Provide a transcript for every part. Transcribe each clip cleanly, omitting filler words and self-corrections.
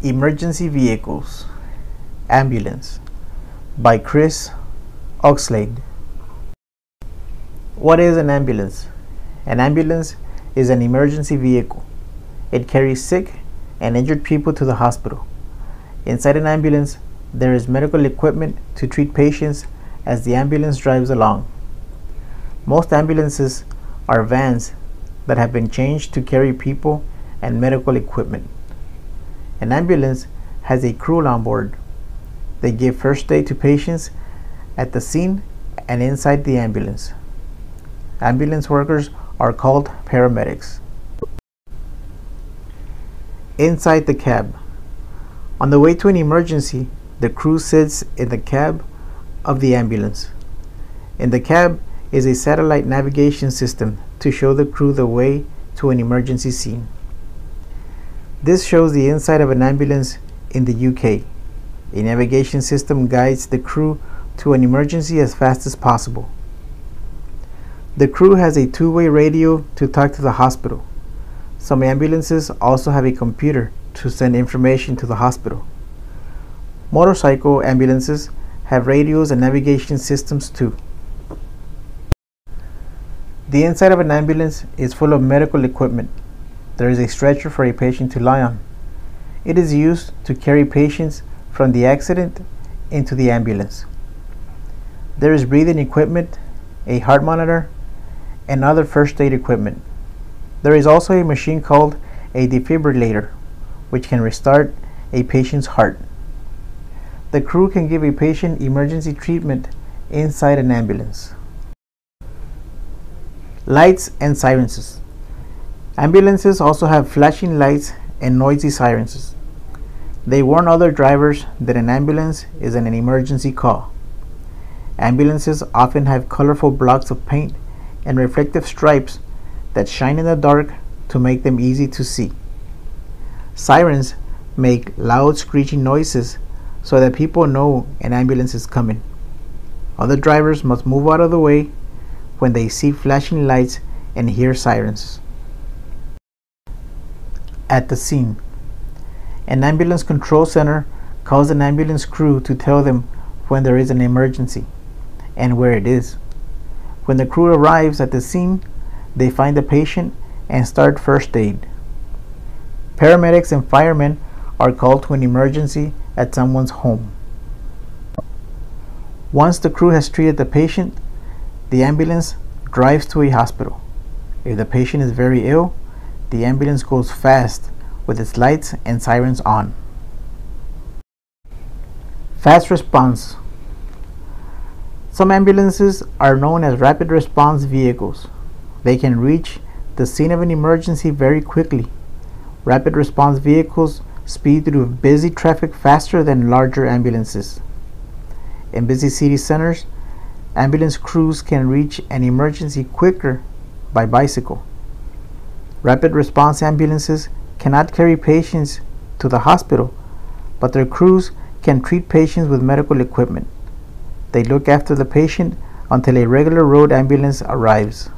Emergency Vehicles. Ambulance by Chris Oxlade. What is an ambulance? An ambulance is an emergency vehicle. It carries sick and injured people to the hospital. Inside an ambulance, there is medical equipment to treat patients as the ambulance drives along. Most ambulances are vans that have been changed to carry people and medical equipment. An ambulance has a crew on board. They give first aid to patients at the scene and inside the ambulance. Ambulance workers are called paramedics. Inside the cab. On the way to an emergency, the crew sits in the cab of the ambulance. In the cab is a satellite navigation system to show the crew the way to an emergency scene. This shows the inside of an ambulance in the UK. A navigation system guides the crew to an emergency as fast as possible. The crew has a two-way radio to talk to the hospital. Some ambulances also have a computer to send information to the hospital. Motorcycle ambulances have radios and navigation systems too. The inside of an ambulance is full of medical equipment. There is a stretcher for a patient to lie on. It is used to carry patients from the accident into the ambulance. There is breathing equipment, a heart monitor, and other first aid equipment. There is also a machine called a defibrillator, which can restart a patient's heart. The crew can give a patient emergency treatment inside an ambulance. Lights and sirens. Ambulances also have flashing lights and noisy sirens. They warn other drivers that an ambulance is an emergency call. Ambulances often have colorful blocks of paint and reflective stripes that shine in the dark to make them easy to see. Sirens make loud screeching noises so that people know an ambulance is coming. Other drivers must move out of the way when they see flashing lights and hear sirens. At the scene. An ambulance control center calls an ambulance crew to tell them when there is an emergency and where it is. When the crew arrives at the scene, they find the patient and start first aid. Paramedics and firemen are called to an emergency at someone's home. Once the crew has treated the patient, the ambulance drives to a hospital. If the patient is very ill, the ambulance goes fast with its lights and sirens on. Fast response. Some ambulances are known as rapid response vehicles. They can reach the scene of an emergency very quickly. Rapid response vehicles speed through busy traffic faster than larger ambulances. In busy city centers, ambulance crews can reach an emergency quicker by bicycle. Rapid response ambulances cannot carry patients to the hospital, but their crews can treat patients with medical equipment. They look after the patient until a regular road ambulance arrives.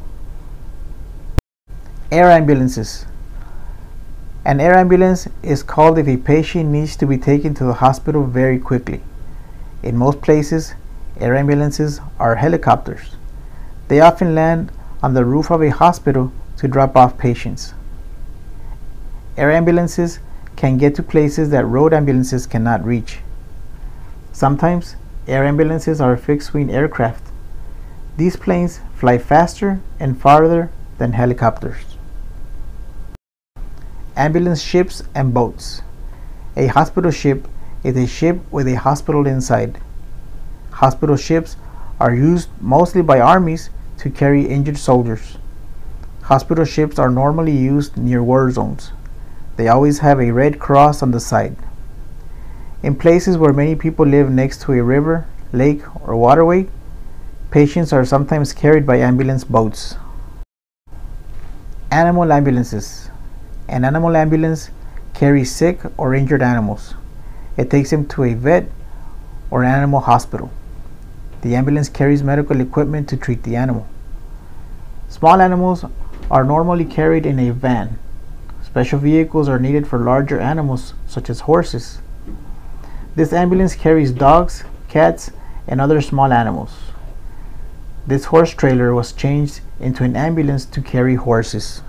Air ambulances. An air ambulance is called if a patient needs to be taken to the hospital very quickly. In most places, air ambulances are helicopters. They often land on the roof of a hospital to drop off patients. Air ambulances can get to places that road ambulances cannot reach. Sometimes, air ambulances are fixed-wing aircraft. These planes fly faster and farther than helicopters. Ambulance ships and boats. A hospital ship is a ship with a hospital inside. Hospital ships are used mostly by armies to carry injured soldiers. Hospital ships are normally used near war zones. They always have a red cross on the side. In places where many people live next to a river, lake, or waterway, patients are sometimes carried by ambulance boats. Animal ambulances. An animal ambulance carries sick or injured animals. It takes them to a vet or an animal hospital. The ambulance carries medical equipment to treat the animal. Small animals are normally carried in a van. Special vehicles are needed for larger animals, such as horses. This ambulance carries dogs, cats, and other small animals. This horse trailer was changed into an ambulance to carry horses.